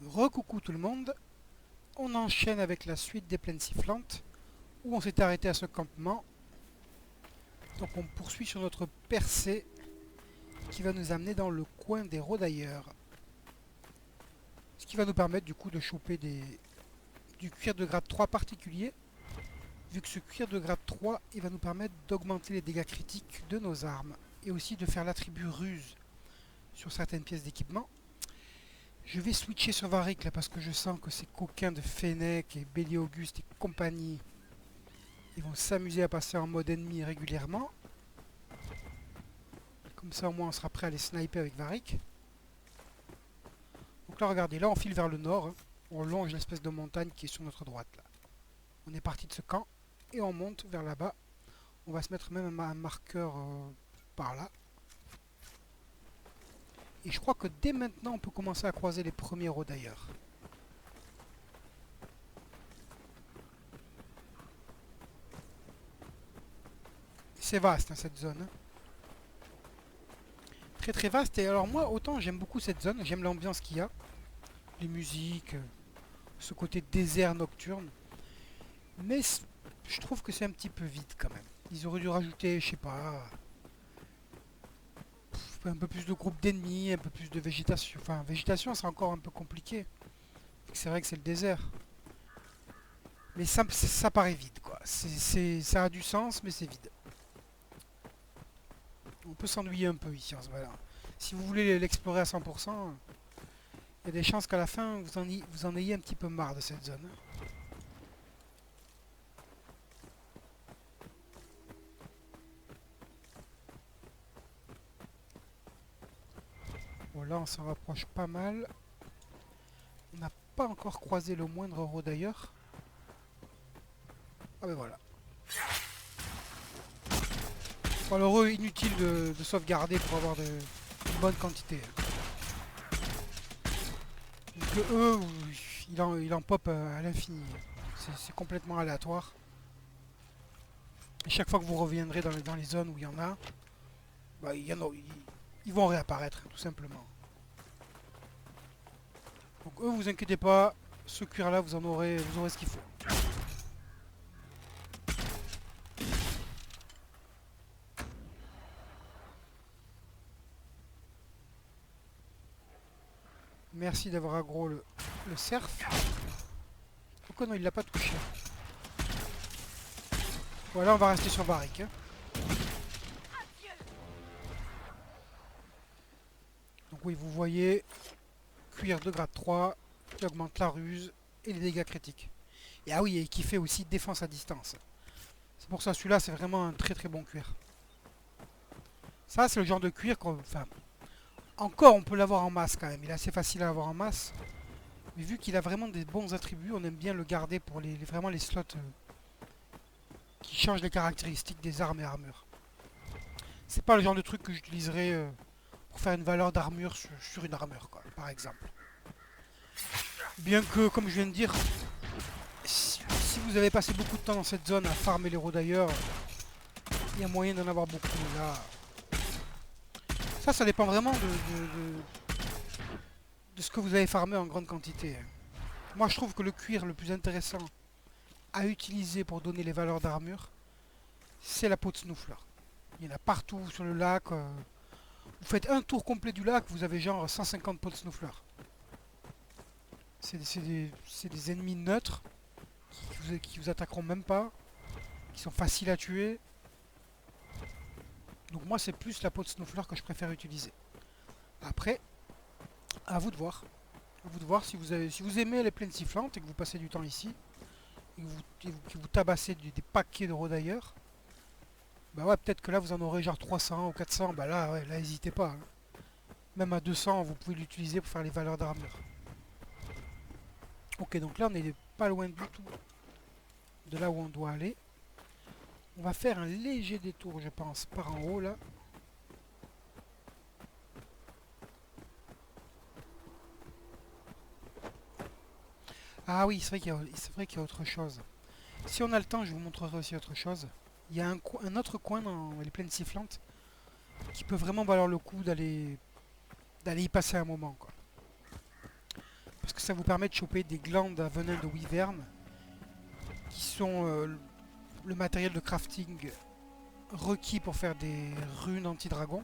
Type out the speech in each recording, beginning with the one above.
Recoucou tout le monde, on enchaîne avec la suite des plaines sifflantes, où on s'est arrêté à ce campement. Donc on poursuit sur notre percée qui va nous amener dans le coin des Rhodailleurs. Ce qui va nous permettre du coup de choper du cuir de grade 3 particulier, vu que ce cuir de grade 3 il va nous permettre d'augmenter les dégâts critiques de nos armes, et aussi de faire l'attribut ruse sur certaines pièces d'équipement. Je vais switcher sur Varric là parce que je sens que ces coquins de Fennec et Bélier Auguste et compagnie ils vont s'amuser à passer en mode ennemi régulièrement. Comme ça au moins on sera prêt à les sniper avec Varric. Donc là regardez, là on file vers le nord. Hein. On longe l'espèce de montagne qui est sur notre droite là. On est parti de ce camp et on monte vers là-bas. On va se mettre même un marqueur par là. Et je crois que dès maintenant on peut commencer à croiser les premiers Rhodailleurs. C'est vaste hein, cette zone. Hein. Très très vaste. Et alors moi autant j'aime beaucoup cette zone, j'aime l'ambiance qu'il y a. Les musiques, ce côté désert nocturne. Mais je trouve que c'est un petit peu vide quand même. Ils auraient dû rajouter, je sais pas, un peu plus de groupes d'ennemis, un peu plus de végétation. Enfin, végétation c'est encore un peu compliqué. C'est vrai que c'est le désert. Mais ça paraît vide quoi. Ça a du sens mais c'est vide. On peut s'ennuyer un peu ici en ce moment. Si vous voulez l'explorer à 100%, il y a des chances qu'à la fin vous en ayez un petit peu marre de cette zone. Bon là on s'en rapproche pas mal. On n'a pas encore croisé le moindre Rhodailleur. Ah ben voilà. Bon, alors eux, inutile de sauvegarder pour avoir une bonne quantité. Donc eux, il en pop à l'infini. C'est complètement aléatoire. Et chaque fois que vous reviendrez dans les zones où il y en a, bah, ils vont réapparaître, tout simplement. Donc eux, vous inquiétez pas, ce cuir-là, vous aurez ce qu'il faut. Merci d'avoir aggro le cerf. Pourquoi non, il l'a pas touché. Voilà, on va rester sur Varric. Hein. Donc oui, vous voyez, cuir de grade 3 qui augmente la ruse et les dégâts critiques. Et ah oui, et qui fait aussi défense à distance. C'est pour ça, celui-là, c'est vraiment un très très bon cuir. Ça, c'est le genre de cuir qu'on... Enfin, encore, on peut l'avoir en masse quand même. Il est assez facile à avoir en masse. Mais vu qu'il a vraiment des bons attributs, on aime bien le garder pour vraiment les slots qui changent les caractéristiques des armes et armures. C'est pas le genre de truc que j'utiliserais pour faire une valeur d'armure sur une armure, quoi, par exemple. Bien que, comme je viens de dire, si vous avez passé beaucoup de temps dans cette zone à farmer les Rhodailleurs, il y a moyen d'en avoir beaucoup. Là, ça dépend vraiment de ce que vous avez farmé en grande quantité. Moi, je trouve que le cuir le plus intéressant à utiliser pour donner les valeurs d'armure, c'est la peau de Snoufler. Il y en a partout sur le lac. Vous faites un tour complet du lac, vous avez genre 150 peaux de Snoufler. C'est des ennemis neutres qui vous attaqueront même pas, qui sont faciles à tuer. Donc moi c'est plus la peau de Snoufler que je préfère utiliser. Après, à vous de voir. À vous de voir si vous aimez les plaines sifflantes et que vous passez du temps ici, que vous tabassez des paquets de Rhodailleurs, bah ouais peut-être que là vous en aurez genre 300 ou 400, bah là ouais, là n'hésitez pas. Hein. Même à 200 vous pouvez l'utiliser pour faire les valeurs d'armure. Ok donc là on est pas loin du tout de là où on doit aller. On va faire un léger détour je pense par en haut là. Ah oui, c'est vrai qu'il y a autre chose. Si on a le temps, je vous montrerai aussi autre chose. Il y a un autre coin dans les plaines sifflantes qui peut vraiment valoir le coup d'aller y passer un moment. Quoi. Parce que ça vous permet de choper des glandes à venin de wyvern qui sont le matériel de crafting requis pour faire des runes anti-dragon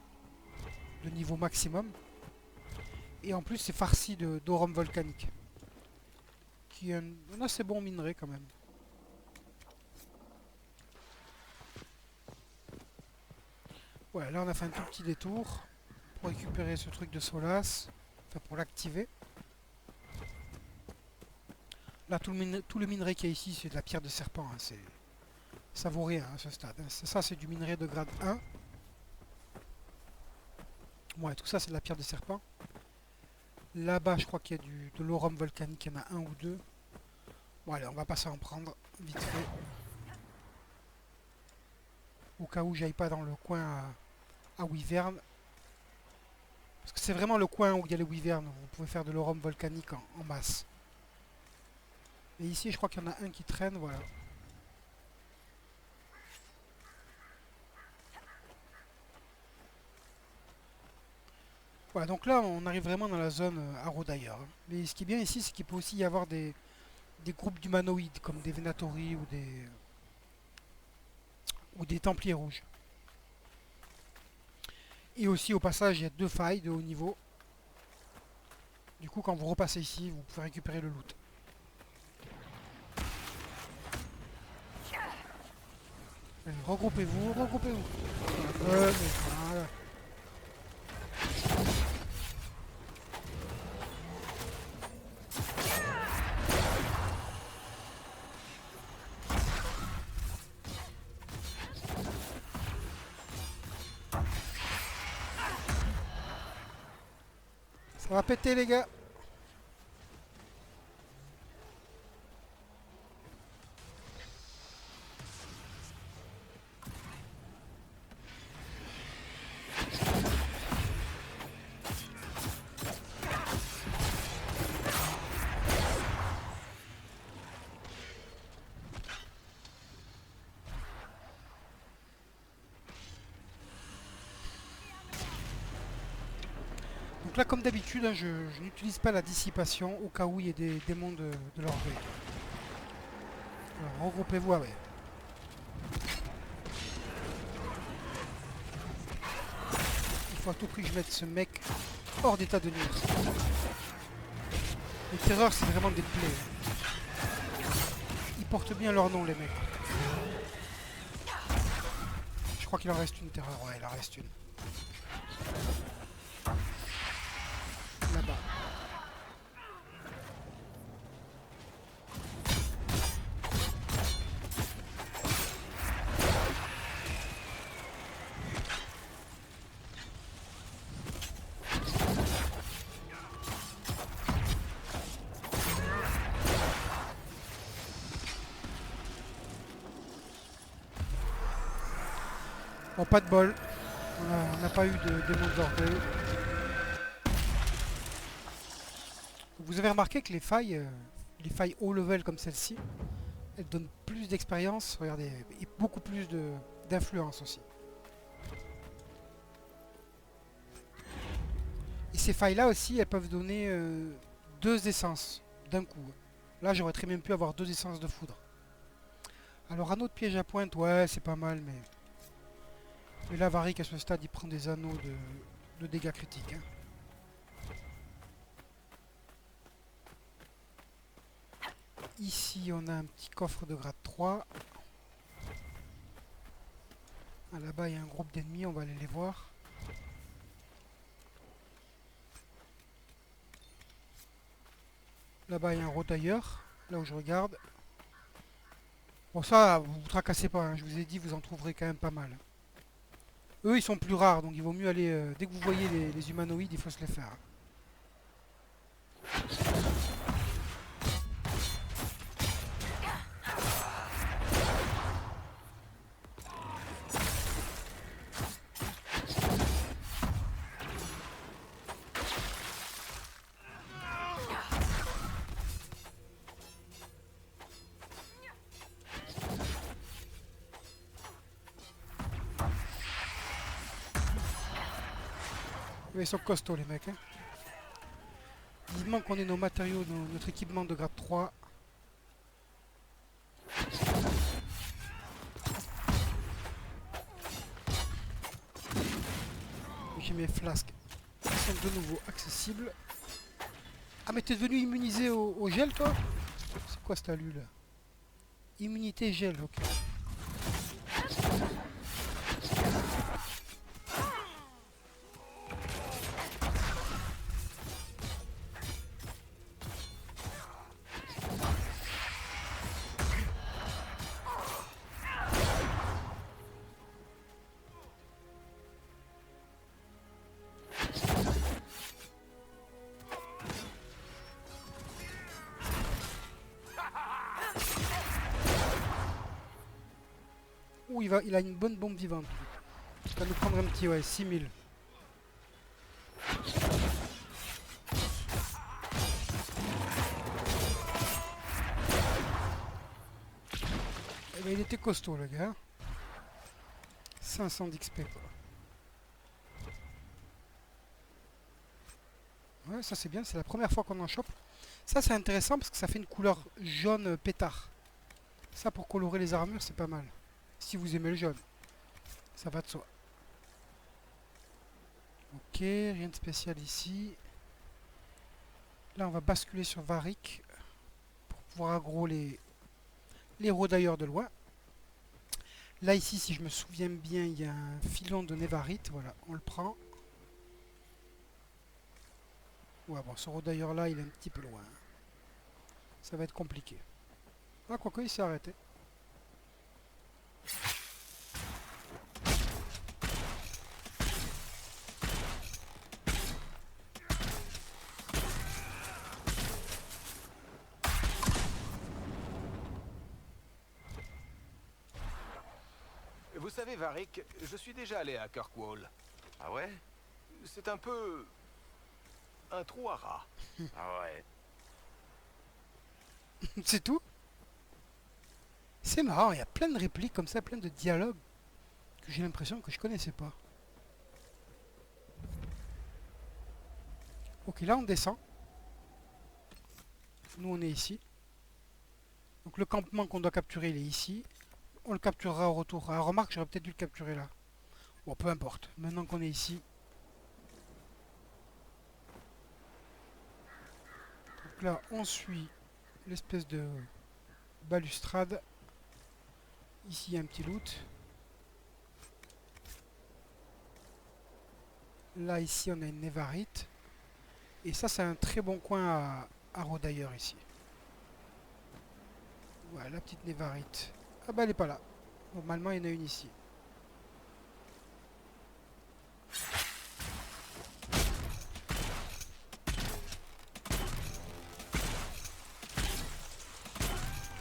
de niveau maximum. Et en plus, c'est farci d'aurum volcanique, qui est un assez bon minerai quand même. Ouais, là on a fait un tout petit détour pour récupérer ce truc de Solas, enfin pour l'activer. Là, tout le minerai qu'il y a ici, c'est de la pierre de serpent. Hein, ça vaut rien à ce stade. Hein. Ça, c'est du minerai de grade 1. Ouais, tout ça, c'est de la pierre de serpent. Là-bas, je crois qu'il y a de l'aurum volcanique. Il y en a un ou deux. Bon, allez, on va passer à en prendre vite fait. Au cas où j'aille pas dans le coin à wyvern. Parce que c'est vraiment le coin où il y a les wyverns. Vous pouvez faire de l'aurum volcanique en masse. Et ici, je crois qu'il y en a un qui traîne, voilà. Voilà, donc là, on arrive vraiment dans la zone Haro d'ailleurs. Hein. Mais ce qui est bien ici, c'est qu'il peut aussi y avoir des groupes d'humanoïdes, comme des Venatori ou des Templiers rouges. Et aussi, au passage, il y a 2 failles de haut niveau. Du coup, quand vous repassez ici, vous pouvez récupérer le loot. Allez, regroupez-vous, regroupez-vous. Voilà. Ça va péter les gars. Donc là, comme d'habitude, hein, je n'utilise pas la dissipation au cas où il y ait des démons de l'orgueil. Alors, regroupez-vous avec. Il faut à tout prix que je mette ce mec hors d'état de nuire. Les terreurs, c'est vraiment des plaies. Ils portent bien leur nom, les mecs. Je crois qu'il en reste une terreur. Ouais, il en reste une. Là-bas. Bon, pas de bol. On n'a pas eu de démon d'orgueil. Vous avez remarqué que les failles haut level comme celle-ci, elles donnent plus d'expérience, regardez, et beaucoup plus d'influence aussi. Et ces failles-là aussi, elles peuvent donner 2 essences d'un coup. Là, j'aurais très bien pu avoir 2 essences de foudre. Alors, un autre piège à pointe, ouais, c'est pas mal, mais... Mais là, Varric, à ce stade, il prend des anneaux de dégâts critiques. Hein. Ici, on a un petit coffre de grade 3. Ah, là-bas, il y a un groupe d'ennemis, on va aller les voir. Là-bas, il y a un rotailleur, là où je regarde. Bon, ça, vous vous tracassez pas, hein, je vous ai dit, vous en trouverez quand même pas mal. Eux, ils sont plus rares, donc il vaut mieux aller... dès que vous voyez les humanoïdes, il faut se les faire. Ils sont costauds, les mecs. Hein. Vivement qu'on ait nos matériaux, notre équipement de grade 3. J'ai mes flasques qui sont de nouveau accessibles. Ah mais t'es devenu immunisé au gel toi? C'est quoi cette alu là? Immunité gel, ok. Ouh, il a une bonne bombe vivante. Il va nous prendre un petit, ouais, 6000. Eh ben, il était costaud le gars. 500 d'XP quoi. Ouais, ça c'est bien, c'est la première fois qu'on en chope. Ça c'est intéressant parce que ça fait une couleur jaune pétard. Ça pour colorer les armures c'est pas mal. Si vous aimez le jaune. Ça va de soi. Ok, rien de spécial ici. Là on va basculer sur Varric. Pour pouvoir aggro les rôdailleurs de loin. Là ici si je me souviens bien il y a un filon de Névarite. Voilà, on le prend. Ouais bon ce rôdailleur là il est un petit peu loin. Ça va être compliqué. Ah quoique il s'est arrêté. Vous savez, Varric, je suis déjà allé à Kirkwall. Ah ouais? C'est un peu... un trou à rats. Ah ouais. C'est tout. C'est marrant, il y a plein de répliques comme ça, plein de dialogues que j'ai l'impression que je connaissais pas. Ok, là on descend. Nous on est ici. Donc le campement qu'on doit capturer il est ici. On le capturera au retour. Ah remarque, j'aurais peut-être dû le capturer là. Bon, peu importe. Maintenant qu'on est ici. Donc là on suit l'espèce de balustrade. Ici il y a un petit loot. Là ici on a une névarite. Et ça c'est un très bon coin à rôdailleurs ici. Voilà la petite névarite. Ah bah elle est pas là. Normalement il y en a une ici.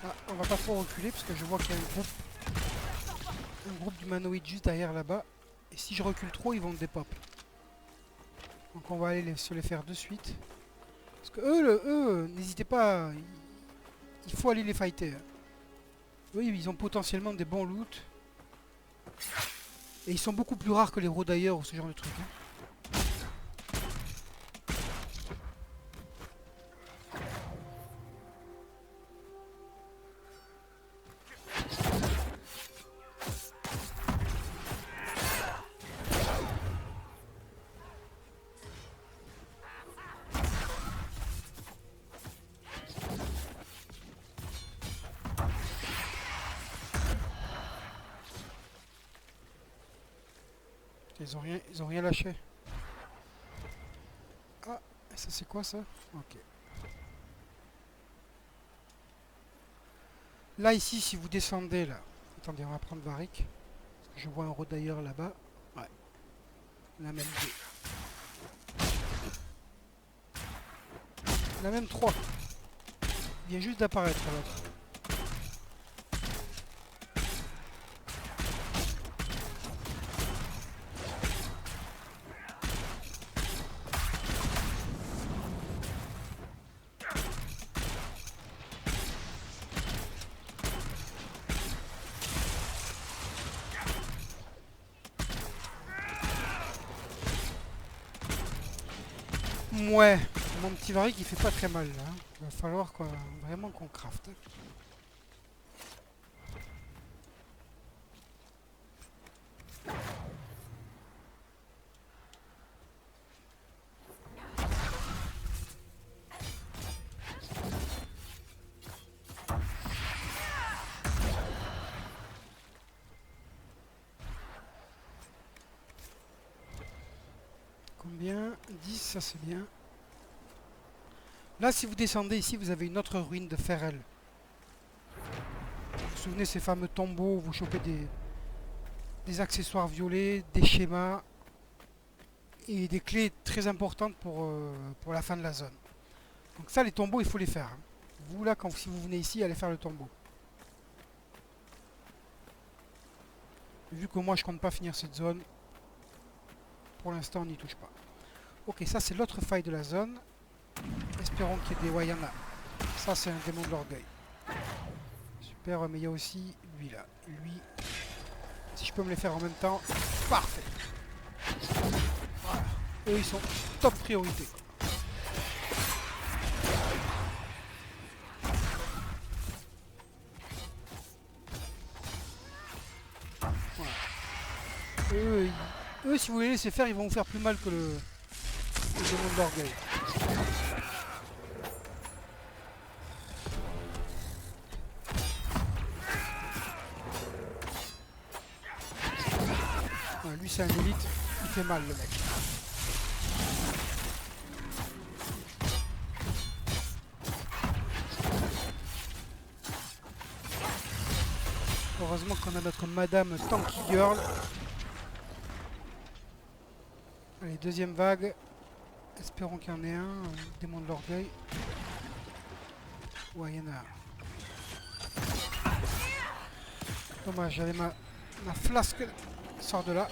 Ah, on va pas trop reculer parce que je vois qu'il y a un groupe d'humanoïdes juste derrière là-bas. Et si je recule trop, ils vont dépop. Donc on va aller se les faire de suite. Parce que eux, n'hésitez pas. Il faut aller les fighter. Oui, ils ont potentiellement des bons loots. Et ils sont beaucoup plus rares que les rôdailleurs ou ce genre de trucs. Hein. Ils ont rien lâché. Ah, ça c'est quoi ça? Ok. Là ici, si vous descendez là. Attendez, on va prendre Varric. Parce que je vois un rôdailleur là-bas. Ouais. La même deux. La même 3. Il vient juste d'apparaître l'autre. Ouais, mon petit Varric il fait pas très mal là. Il va falloir vraiment qu'on crafte. Combien? 10, ça c'est bien. Là, si vous descendez ici, vous avez une autre ruine de Ferrel. Vous vous souvenez ces fameux tombeaux où vous chopez des accessoires violets, des schémas et des clés très importantes pour la fin de la zone. Donc ça, les tombeaux, il faut les faire. Hein. Vous, là, si vous venez ici, allez faire le tombeau. Vu que moi, je compte pas finir cette zone, pour l'instant, on n'y touche pas. Ok, ça, c'est l'autre faille de la zone. Espérons qu'il y ait des... Ouais, il y en a. Ça, c'est un démon de l'orgueil. Super, mais il y a aussi lui, là. Lui, si je peux me les faire en même temps, parfait. Voilà. Eux, ils sont top priorité. Voilà. Eux, si vous les laissez faire, ils vont vous faire plus mal que le démon de l'orgueil. Ouais, lui, c'est un élite. Il fait mal, le mec. Heureusement qu'on a notre Madame Tanky Girl. Allez, deuxième vague. Espérons qu'il y en ait un. Démon de l'orgueil. Ouais, il y en a un. Dommage, j'avais ma flasque. Sort de là.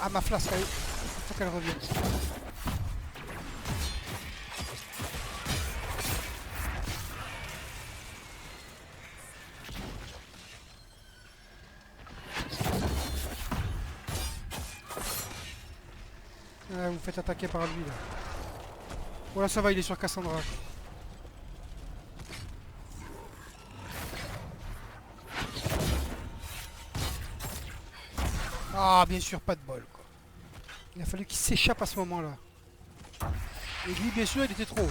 Ah, ma flasque, il faut qu'elle revienne. Ah, vous me faites attaquer par lui là. Voilà, ça va, il est sur Cassandra. Ah, bien sûr, pas de bol quoi. Il a fallu qu'il s'échappe à ce moment-là. Et lui, bien sûr, il était trop haut.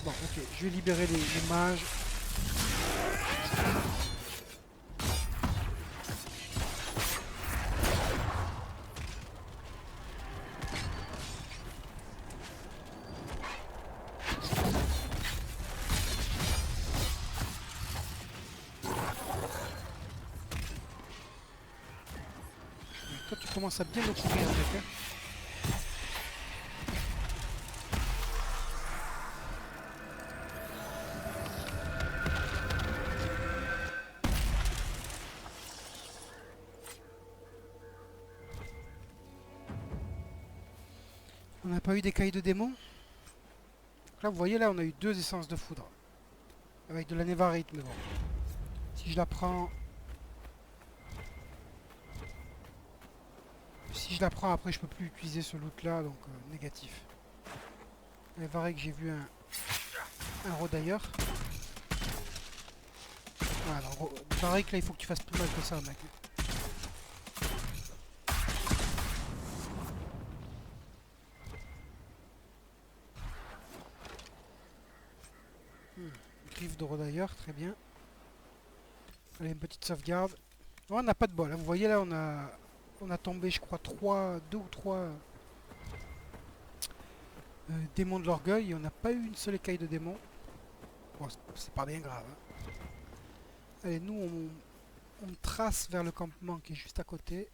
Bon, ok, je vais libérer les mages. Toi, tu commences à bien me courir avec. Hein. On n'a pas eu d'écailles de démons. Là, vous voyez, là, on a eu 2 essences de foudre. Avec de la névarite, mais bon. Si je la prends... Si je la prends, après, je peux plus utiliser ce loot-là, donc négatif. Les varric, j'ai vu un rodailleur. Voilà, varric, là, il faut que tu fasses plus mal que ça, mec. Griffe de rodailleur, très bien. Allez, une petite sauvegarde. Oh, on n'a pas de bol, hein. Vous voyez, là, on a tombé, je crois, 2 ou 3 démons de l'orgueil. Et on n'a pas eu une seule écaille de démon. Bon, c'est pas bien grave. Hein. Allez, nous, on trace vers le campement qui est juste à côté.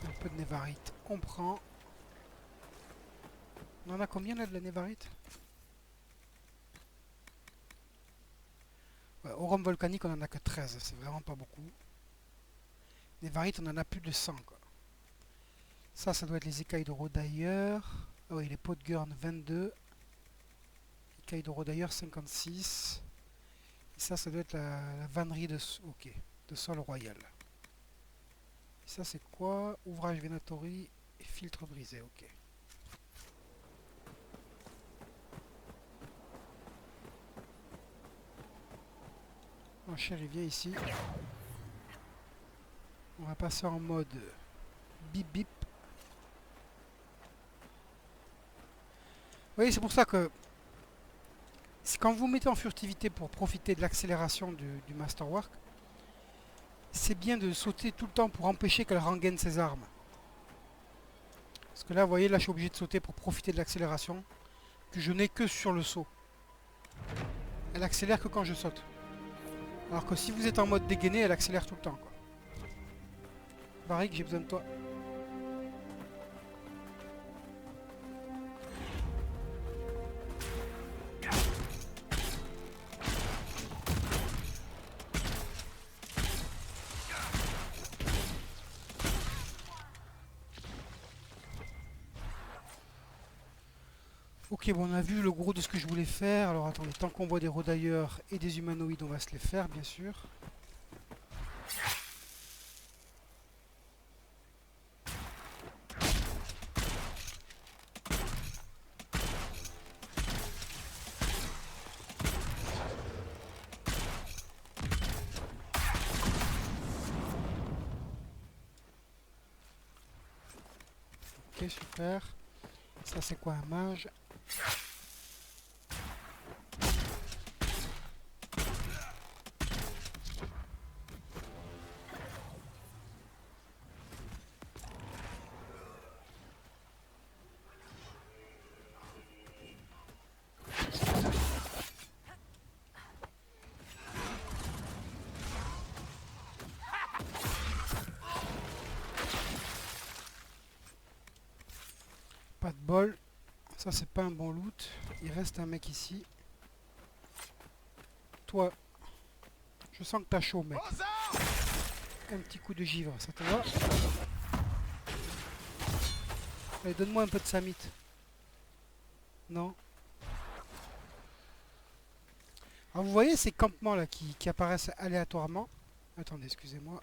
Un peu de névarite. On prend. On en a combien là de la névarite? Ouais, au rhum volcanique, on en a que 13. C'est vraiment pas beaucoup. Névarite, on en a plus de 100. Quoi. Ça doit être les écailles de rodailleur. Ah oui, les pots de Gurn 22. Écailles de rodailleur 56. Ça doit être la vannerie ok, de sol royal. Et ça, c'est quoi? Ouvrage Venatori et filtre brisé, ok. Mon chéri, viens ici. On va passer en mode bip bip. Vous voyez, c'est pour ça que quand vous mettez en furtivité pour profiter de l'accélération du Masterwork, c'est bien de sauter tout le temps pour empêcher qu'elle rengaine ses armes. Parce que là, vous voyez, là, je suis obligé de sauter pour profiter de l'accélération que je n'ai que sur le saut. Elle accélère que quand je saute. Alors que si vous êtes en mode dégainé, elle accélère tout le temps, quoi. Varric, j'ai besoin de toi. Ok, bon, on a vu le gros de ce que je voulais faire. Alors attendez, tant qu'on voit des rodailleurs et des humanoïdes, on va se les faire, bien sûr. Ok, super. Ça, c'est quoi un mage? Pas de bol. Ça, c'est pas un bon loot. Il reste un mec ici. Toi, je sens que t'as chaud, mec. Un petit coup de givre, ça te va? Allez, donne-moi un peu de samite. Non? Alors, vous voyez ces campements là qui apparaissent aléatoirement. Attendez, excusez-moi.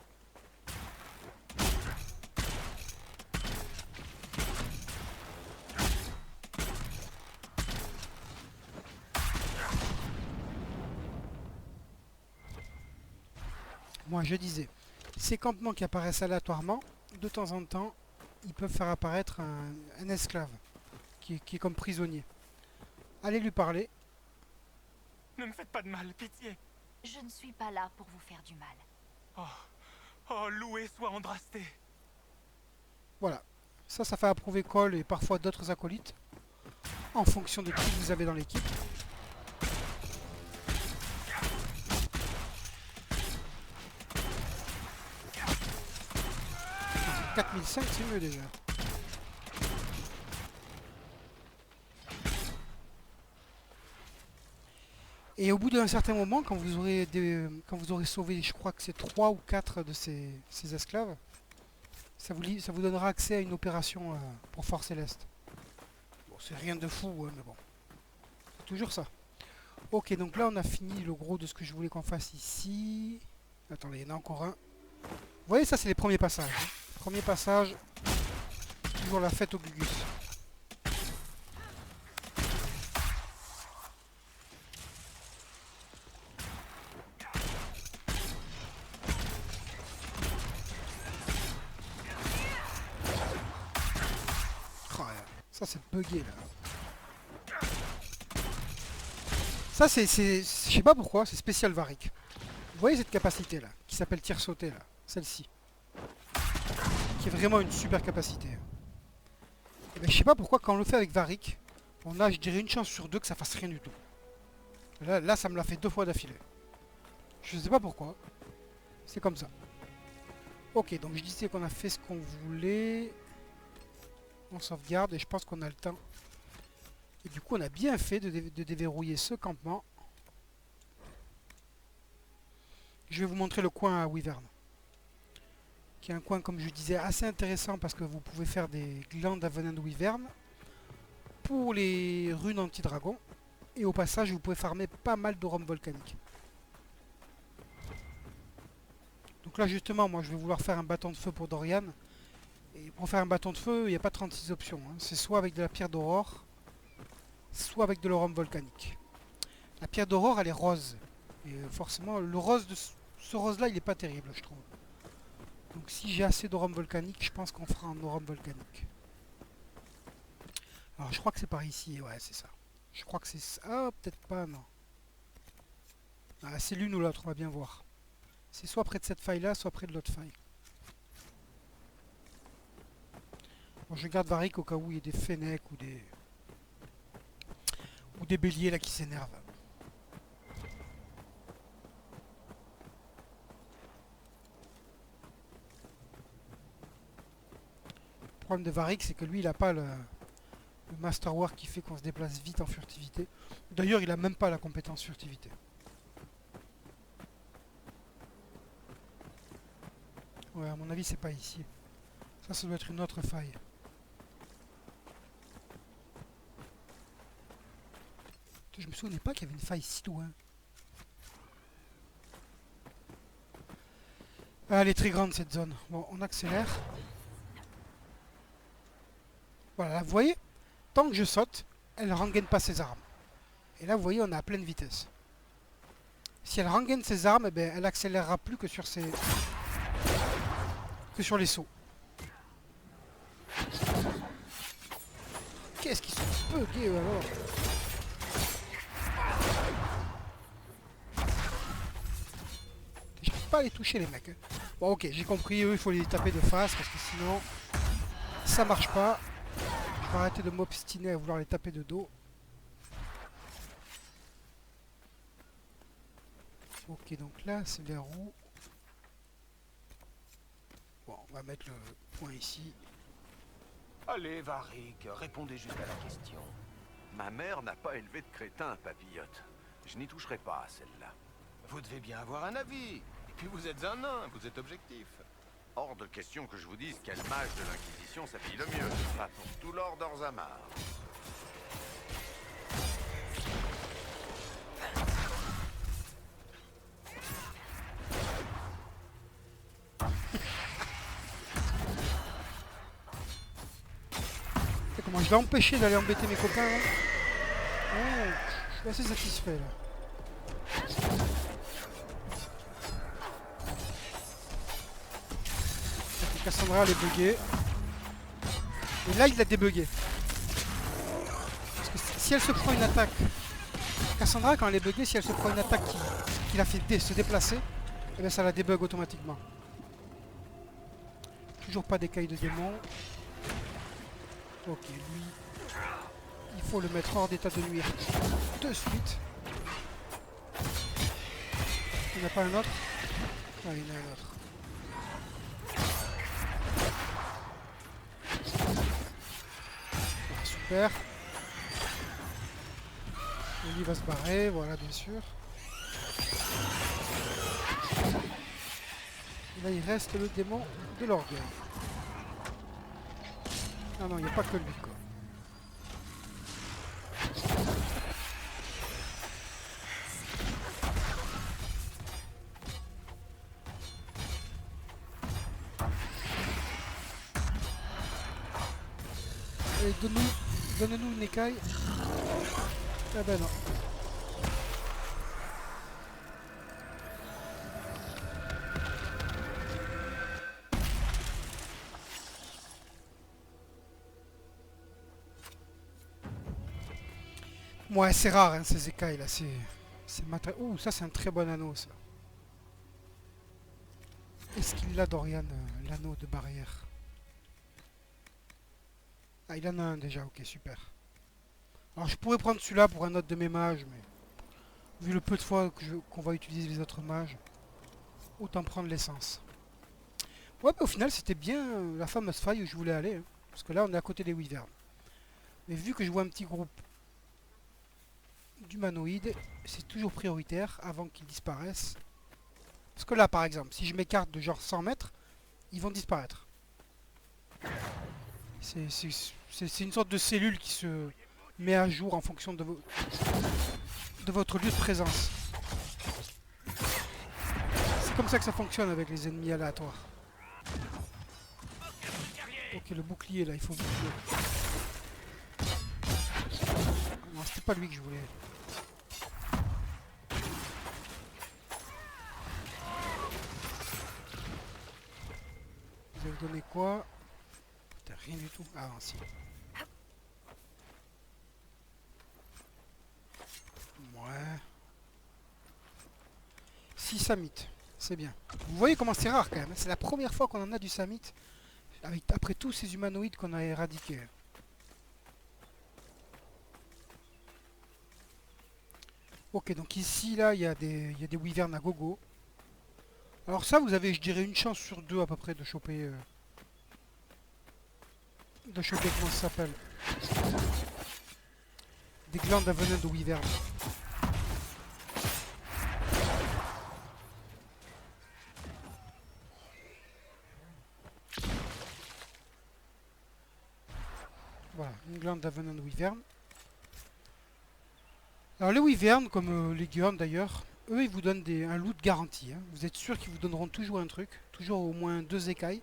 Moi, je disais, ces campements qui apparaissent aléatoirement, de temps en temps, ils peuvent faire apparaître un esclave qui est comme prisonnier. Allez lui parler. Ne me faites pas de mal, pitié. Je ne suis pas là pour vous faire du mal. Oh, oh, loué soit Andrasté. Voilà. Ça fait approuver Cole et parfois d'autres acolytes. En fonction de qui vous avez dans l'équipe. 4005, c'est mieux déjà. Et au bout d'un certain moment, quand vous aurez sauvé, je crois que c'est 3 ou 4 de ces esclaves, ça vous donnera accès à une opération pour Force Céleste. Bon, c'est rien de fou, hein, mais bon. C'est toujours ça. Ok, donc là on a fini le gros de ce que je voulais qu'on fasse ici. Attendez, il y en a encore un. Vous voyez, ça c'est les premiers passages. Hein. Premier passage, toujours la fête au Gugus. Oh, ça c'est bugué là. Ça c'est, je sais pas pourquoi, c'est spécial Varric. Vous voyez cette capacité là, qui s'appelle tir sauté là, celle-ci. Qui est vraiment une super capacité. Et ben, je sais pas pourquoi quand on le fait avec Varric, on a je dirais une chance sur deux que ça fasse rien du tout. Là ça me l'a fait 2 fois d'affilée. Je sais pas pourquoi. C'est comme ça. Ok, donc je disais qu'on a fait ce qu'on voulait. On sauvegarde et je pense qu'on a le temps. Et du coup on a bien fait de déverrouiller ce campement. Je vais vous montrer le coin à Wyvern. Qui est un coin, comme je disais, assez intéressant parce que vous pouvez faire des glandes à venin de Wyvern pour les runes anti-dragon. Et au passage, vous pouvez farmer pas mal de rhum volcanique. Donc là justement, moi je vais vouloir faire un bâton de feu pour Dorian. Et pour faire un bâton de feu, il n'y a pas 36 options, hein. C'est soit avec de la pierre d'aurore, soit avec de l'aurum volcanique. La pierre d'aurore, elle est rose. Et forcément, le rose de ce rose-là, il n'est pas terrible, je trouve. Donc si j'ai assez d'aurum volcanique, je pense qu'on fera un aurum volcanique. Alors je crois que c'est par ici, ouais c'est ça. Je crois que c'est ça. Ah, peut-être pas, non. Ah, c'est l'une ou l'autre, on va bien voir. C'est soit près de cette faille-là, soit près de l'autre faille. Bon, je garde Varric au cas où il y a des fennecs ou des béliers là qui s'énervent. Le problème de Varric, c'est que lui, il n'a pas le masterwork qui fait qu'on se déplace vite en furtivité. D'ailleurs, il a même pas la compétence furtivité. Ouais, à mon avis, c'est pas ici. Ça doit être une autre faille. Je me souvenais pas qu'il y avait une faille si loin. Ah, elle est très grande cette zone. Bon, on accélère. Voilà, là, vous voyez, tant que je saute, elle ne rengaine pas ses armes. Et là, vous voyez, on est à pleine vitesse. Si elle rengaine ses armes, eh ben, elle accélérera plus que sur les sauts. Qu'est-ce qu'ils sont buggés eux, alors? J'arrive pas à les toucher les mecs, hein. Bon ok, j'ai compris, eux il faut les taper de face parce que sinon ça marche pas. Je vais arrêter de m'obstiner à vouloir les taper de dos. Ok, donc là c'est vers où? Bon, on va mettre le point ici. Allez, Varric, répondez juste à la question. Ma mère n'a pas élevé de crétin, papillote. Je n'y toucherai pas à celle-là. Vous devez bien avoir un avis. Et puis vous êtes un nain, vous êtes objectif. Hors de question que je vous dise quel mage de l'Inquisition s'habille le mieux. Pas pour tout l'or d'Orzamar. Et comment je l'ai empêché d'aller embêter mes copains là. Ouais, je suis assez satisfait là. Cassandra elle est buggée. Et là il l'a débugué. Parce que si elle se prend une attaque. Cassandra quand elle est buggée, si elle se prend une attaque qui la fait se déplacer, et bien ça la débug automatiquement. Toujours pas d'écailles de démon. Ok, lui. Il faut le mettre hors d'état de nuire de suite. Il n'y en a pas un autre? Ah, il y en a un autre. Super. Lui va se barrer, voilà bien sûr. Et là il reste le démon de l'orgueil. Ah non, il n'y a pas que lui quoi. Allez, donne-nous une écaille. Ah ben non. Ouais, c'est rare hein, ces écailles là. C'est ouh, ça c'est un très bon anneau ça. Est-ce qu'il a Dorian l'anneau de barrière? Ah, il en a un déjà, ok, super. Alors je pourrais prendre celui-là pour un autre de mes mages, mais vu le peu de fois qu'on va utiliser les autres mages, autant prendre l'essence. Ouais, mais au final c'était bien la fameuse faille où je voulais aller, hein, parce que là on est à côté des wyverns. Mais vu que je vois un petit groupe d'humanoïdes, c'est toujours prioritaire avant qu'ils disparaissent. Parce que là par exemple, si je m'écarte de genre 100 mètres, ils vont disparaître. C'est une sorte de cellule qui se met à jour en fonction de votre lieu de présence. c'est comme ça que ça fonctionne avec les ennemis aléatoires. Ok, le bouclier là, il faut bouclier. Non, c'était pas lui que je voulais. Vous avez donné quoi? Putain, rien du tout. Ah non, si. Ouais. 6 samites. C'est bien. Vous voyez comment c'est rare quand même. C'est la première fois qu'on en a du samite. Après tous ces humanoïdes qu'on a éradiqués. Ok, donc ici, là, il y a des wyverns à gogo. Alors ça, vous avez, je dirais, une chance sur deux à peu près de choper... comment ça s'appelle? Des glandes à venin de wyvern. Voilà, une glande à venin de wyvern. Alors les wyverns, comme les Gurns d'ailleurs, eux ils vous donnent un loot garanti. Hein. Vous êtes sûr qu'ils vous donneront toujours un truc, toujours au moins 2 écailles.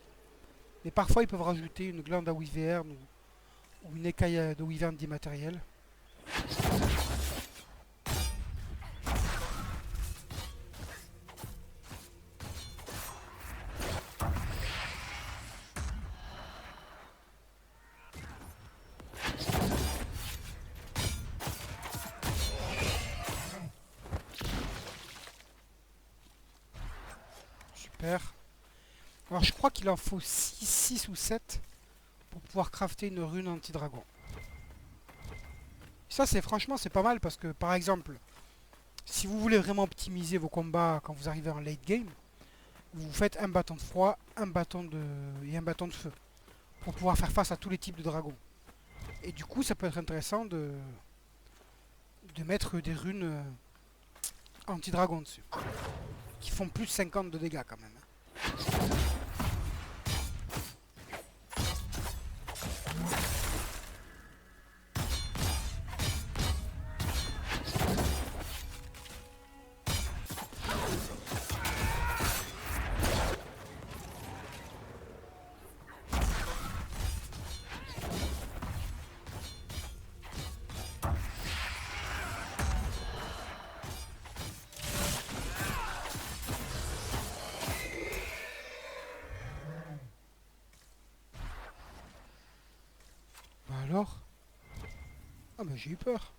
Mais parfois ils peuvent rajouter une glande à wyvern ou une écaille de wyvern d'immatériel. Super. Alors je crois qu'il en faut 6 ou 7 pour pouvoir crafter une rune anti-dragon. Ça c'est franchement c'est pas mal parce que par exemple, si vous voulez vraiment optimiser vos combats quand vous arrivez en late game, vous faites un bâton de froid, un bâton et un bâton de feu pour pouvoir faire face à tous les types de dragons. Et du coup ça peut être intéressant de mettre des runes anti-dragon dessus. Qui font plus 50 de dégâts quand même. Bah alors? Ah bah j'ai eu peur.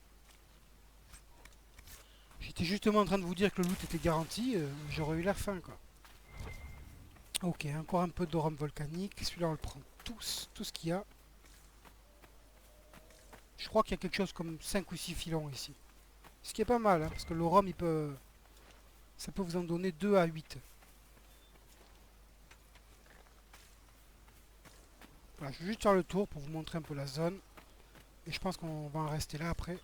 J'étais justement en train de vous dire que le loot était garanti, j'aurais eu l'air fin quoi. Ok, encore un peu d'orum volcanique. Celui-là on le prend tout ce qu'il y a. Je crois qu'il y a quelque chose comme 5 ou 6 filons ici. Ce qui est pas mal, hein, parce que l'orum ça peut vous en donner 2 à 8. Voilà, je vais juste faire le tour pour vous montrer un peu la zone. Et je pense qu'on va en rester là après.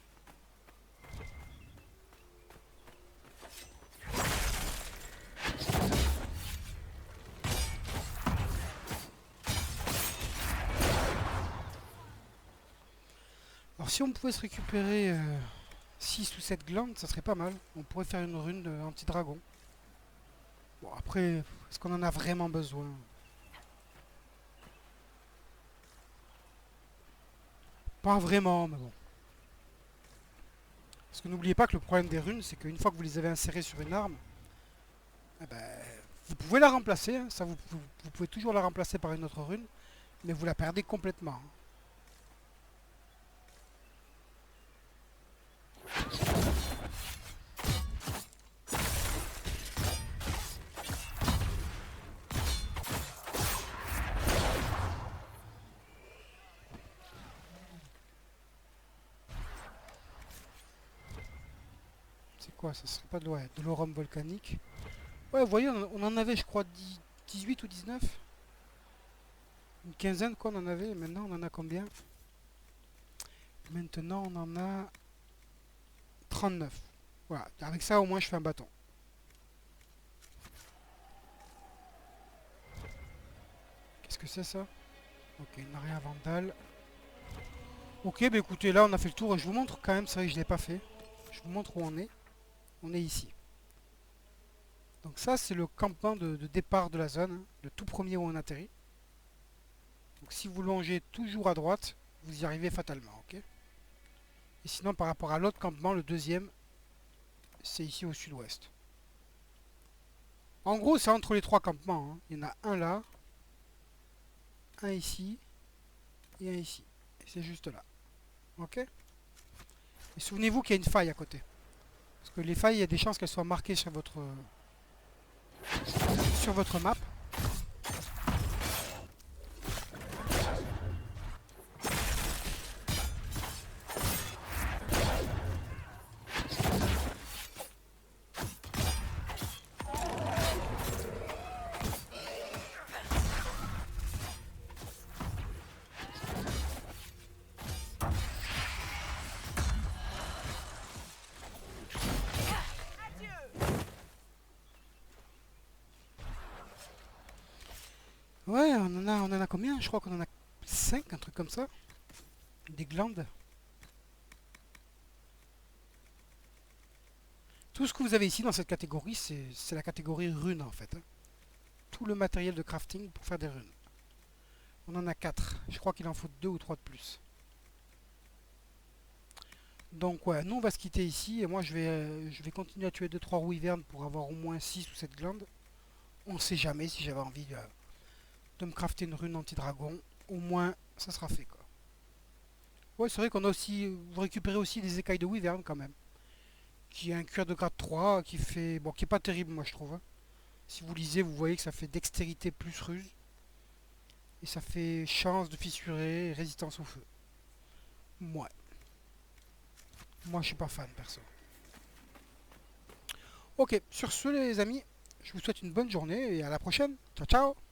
Alors si on pouvait se récupérer 6 ou 7 glandes, ça serait pas mal. On pourrait faire une rune anti-dragon. Bon après, est-ce qu'on en a vraiment besoin? Pas vraiment, mais bon. Parce que n'oubliez pas que le problème des runes, c'est qu'une fois que vous les avez insérées sur une arme, eh ben, vous pouvez la remplacer. Hein, ça, vous pouvez toujours la remplacer par une autre rune, mais vous la perdez complètement. Hein. Quoi, ça serait pas de l'orum volcanique. Ouais, vous voyez, on en avait, je crois, 18 ou 19. Une quinzaine, quoi, on en avait. Maintenant, on en a combien? Maintenant, on en a 39. Voilà, avec ça, au moins, je fais un bâton. Qu'est-ce que c'est, ça? Ok, une aria vandale. Ok, bah écoutez, là, on a fait le tour. Je vous montre quand même, c'est vrai que je ne l'ai pas fait. Je vous montre où on est. On est ici. Donc ça, c'est le campement de départ de la zone, hein, le tout premier où on atterrit. Donc si vous longez toujours à droite, vous y arrivez fatalement, ok? Et sinon, par rapport à l'autre campement, le deuxième, c'est ici au sud-ouest. En gros, c'est entre les trois campements, hein. Il y en a un là, un ici, et un ici. Et c'est juste là. Ok? Et souvenez-vous qu'il y a une faille à côté. Parce que les failles, il y a des chances qu'elles soient marquées sur votre map. Ouais, on en a combien? Je crois qu'on en a 5, un truc comme ça. Des glandes. Tout ce que vous avez ici dans cette catégorie, c'est la catégorie runes en fait, hein. Tout le matériel de crafting pour faire des runes. On en a 4. Je crois qu'il en faut 2 ou 3 de plus. Donc ouais, nous on va se quitter ici. Et moi je vais continuer à tuer 2-3 wyverns pour avoir au moins 6 ou 7 glandes. On sait jamais si j'avais envie de me crafter une rune anti-dragon. Au moins ça sera fait quoi. Ouais, c'est vrai qu'on a aussi... Vous récupérez aussi des écailles de wyvern quand même. Qui a un cuir de grade 3 qui fait... Bon, qui est pas terrible moi je trouve, hein. Si vous lisez, vous voyez que ça fait dextérité plus ruse. Et ça fait chance de fissurer et résistance au feu. Ouais. Moi je suis pas fan perso. Ok, sur ce les amis, je vous souhaite une bonne journée et à la prochaine. Ciao ciao.